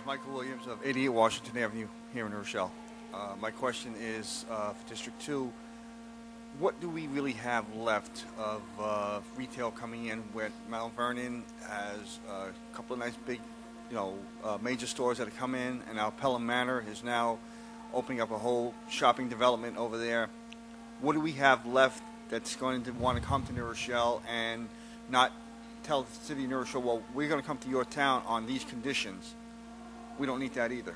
Michael Williams of 88 Washington Avenue here in Rochelle. My question is for District 2, what do we really have left of retail coming in when Mount Vernon has a couple of nice big, major stores that have come in, and now Pelham Manor is now opening up a whole shopping development over there. What do we have left that's going to want to come to New Rochelle and not tell the city of New Rochelle, well, we're going to come to your town on these conditions? We don't need that either.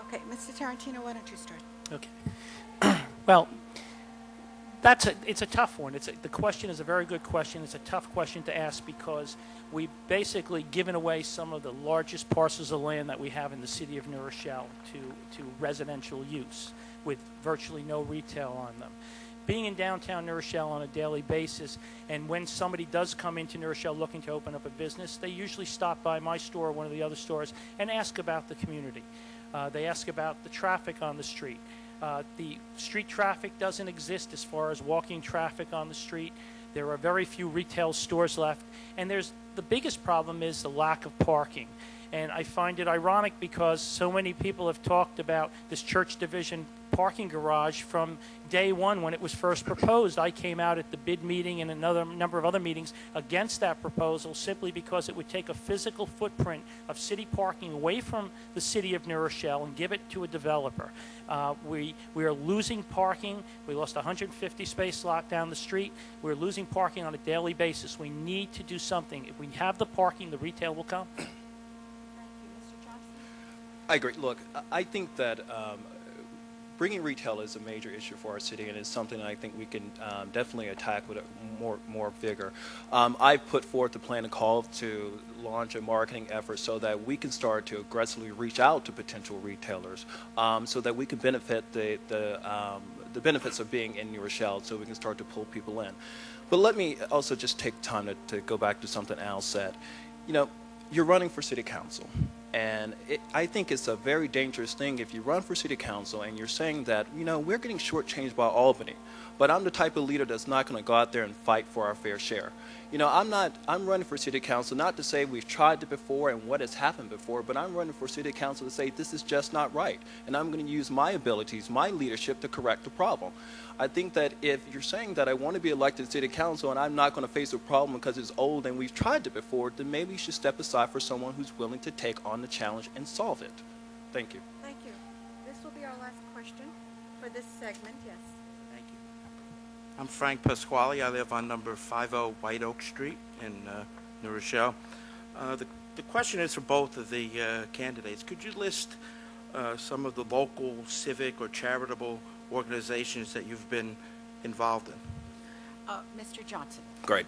Okay, Mr. Tarantino, why don't you start? Okay. Well, it's a tough one. The question is a very good question. It's a tough question to ask because we've basically given away some of the largest parcels of land that we have in the city of New Rochelle to residential use with virtually no retail on them. Being in downtown New Rochelle on a daily basis, and when somebody does come into New Rochelle looking to open up a business, they usually stop by my store or one of the other stores and ask about the community. They ask about the traffic on the street. The street traffic doesn't exist as far as walking traffic on the street. There are very few retail stores left, and the biggest problem is the lack of parking. And I find it ironic because so many people have talked about this Church Division parking garage from day one when it was first proposed. I came out at the bid meeting and another number of other meetings against that proposal simply because it would take a physical footprint of city parking away from the city of New Rochelle and give it to a developer. We are losing parking. We lost a 150 space lot down the street. We're losing parking on a daily basis. We need to do something. If we have the parking, the retail will come. Thank you. Mr. Johnson? I agree. Look, I think that bringing retail is a major issue for our city, and it's something that I think we can definitely attack with more vigor. I've put forth a plan and call to launch a marketing effort so that we can start to aggressively reach out to potential retailers, so that we can benefit the benefits of being in New Rochelle, so we can start to pull people in. But let me also just take time to go back to something Al said. You're running for city council. And I think it's a very dangerous thing if you run for city council and you're saying that, we're getting shortchanged by Albany, but I'm the type of leader that's not going to go out there and fight for our fair share. I'm running for city council not to say we've tried it before and what has happened before, but I'm running for city council to say this is just not right. And I'm going to use my abilities, my leadership to correct the problem. I think that if you're saying that I want to be elected to city council and I'm not going to face a problem because it's old and we've tried it before, then maybe you should step aside for someone who's willing to take on the challenge and solve it. Thank you. Thank you. This will be our last question for this segment. Yes. Thank you. I'm Frank Pasquale. I live on number 50 White Oak Street in New Rochelle. The question is for both of the candidates. Could you list some of the local civic or charitable organizations that you've been involved in? Mr. Johnson. Great.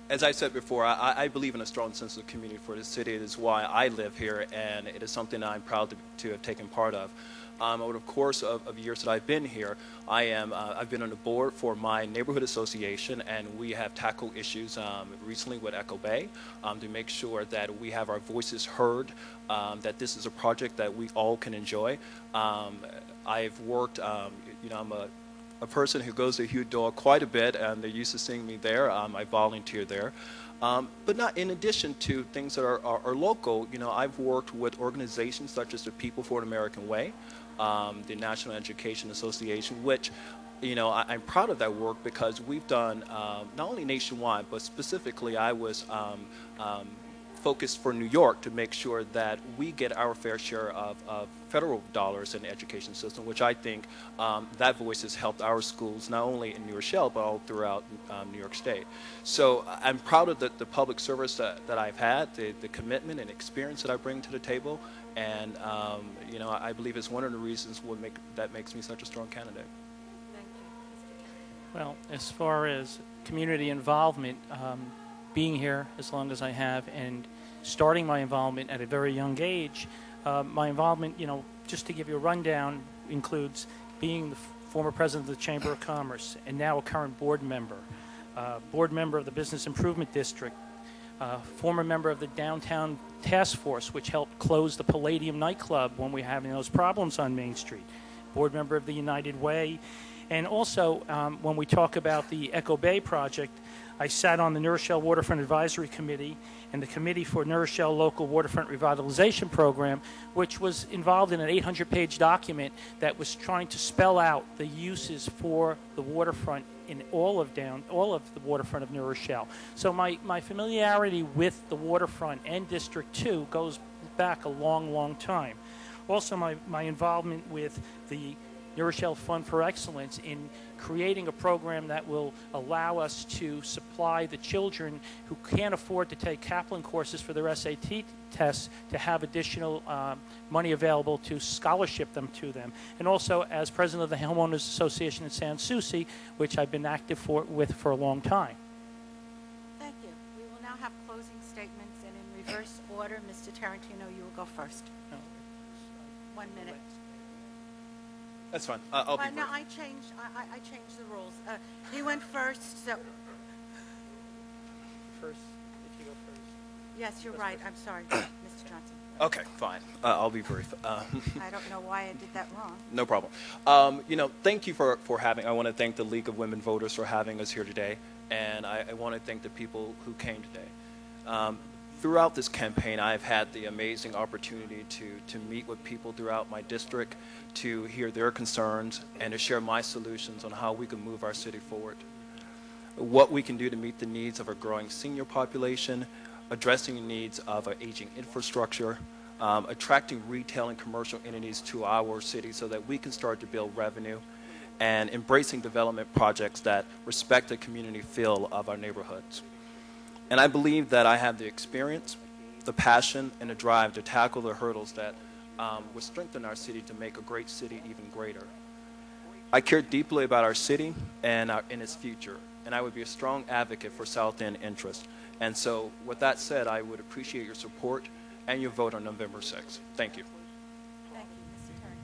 As I said before, I believe in a strong sense of community for the city. It is why I live here, and it is something I'm proud to have taken part of. Over the course of years that I've been here, I've been on the board for my neighborhood association, and we have tackled issues recently with Echo Bay to make sure that we have our voices heard, that this is a project that we all can enjoy. I've worked, I'm a person who goes to Hugh Dole quite a bit, and they're used to seeing me there. I volunteer there. But not in addition to things that are local, I've worked with organizations such as the People for an American Way, the National Education Association, which, I'm proud of that work because we've done not only nationwide, but specifically I was focused for New York to make sure that we get our fair share of federal dollars in the education system, which I think that voice has helped our schools not only in New Rochelle but all throughout New York State. So I'm proud of the public service that I've had, the commitment and experience that I bring to the table, and I believe it's one of the reasons that makes me such a strong candidate. Thank you. Well, as far as community involvement, being here as long as I have and starting my involvement at a very young age, my involvement, just to give you a rundown, includes being the former president of the Chamber of Commerce and now a current board member of the Business Improvement District, former member of the Downtown Task Force, which helped close the Palladium nightclub when we were having those problems on Main Street, board member of the United Way, And also, when we talk about the Echo Bay project, I sat on the New Rochelle Waterfront Advisory Committee and the Committee for New Rochelle Local Waterfront Revitalization Program, which was involved in an 800-page document that was trying to spell out the uses for the waterfront in all of the waterfront of New Rochelle. So my familiarity with the waterfront and District 2 goes back a long, long time. Also, my involvement with the New Rochelle Fund for Excellence in creating a program that will allow us to supply the children who can't afford to take Kaplan courses for their SAT tests to have additional money available to scholarship them to them. And also as president of the Homeowners Association in San Souci, which I've been active with for a long time. Thank you. We will now have closing statements, and in reverse order, Mr. Tarantino, you will go first. 1 minute. That's fine. I'll be No, brief. I changed the rules. He went first, so, First, if you go first. yes, you're right. I'm sorry, Mr. Johnson. Okay, fine. I'll be brief. I don't know why I did that wrong. No problem. Thank you for having. I want to thank the League of Women Voters for having us here today, and I want to thank the people who came today. Throughout this campaign, I've had the amazing opportunity to meet with people throughout my district, to hear their concerns, and to share my solutions on how we can move our city forward. What we can do to meet the needs of our growing senior population, addressing the needs of our aging infrastructure, attracting retail and commercial entities to our city so that we can start to build revenue, and embracing development projects that respect the community feel of our neighborhoods. And I believe that I have the experience, the passion, and the drive to tackle the hurdles that will strengthen our city to make a great city even greater. I care deeply about our city and its future, and I would be a strong advocate for South End interests. And so, with that said, I would appreciate your support and your vote on November 6th. Thank you. Thank you, Mr. Turner.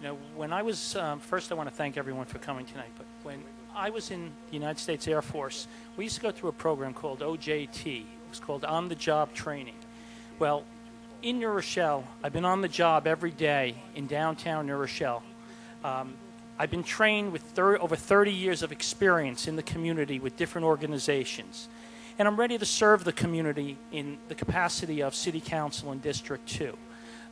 You know, when I was, first I want to thank everyone for coming tonight, but when I was in the United States Air Force, we used to go through a program called OJT. It was called On-the-Job Training. Well, in New Rochelle, I've been on the job every day in downtown New Rochelle. I've been trained with over 30 years of experience in the community with different organizations. And I'm ready to serve the community in the capacity of City Council in District 2.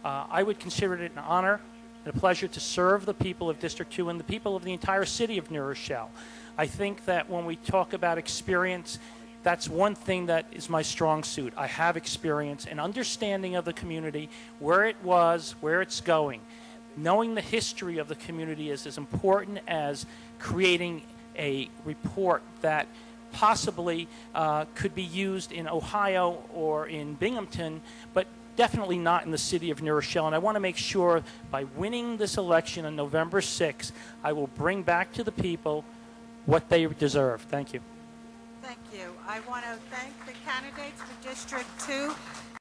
I would consider it an honor and a pleasure to serve the people of District 2 and the people of the entire city of New Rochelle. I think that when we talk about experience, that's one thing that is my strong suit. I have experience and understanding of the community, where it was, where it's going. Knowing the history of the community is as important as creating a report that possibly could be used in Ohio or in Binghamton, but definitely not in the city of New Rochelle. And I want to make sure by winning this election on November 6th, I will bring back to the people what they deserve. Thank you. Thank you. I want to thank the candidates for District 2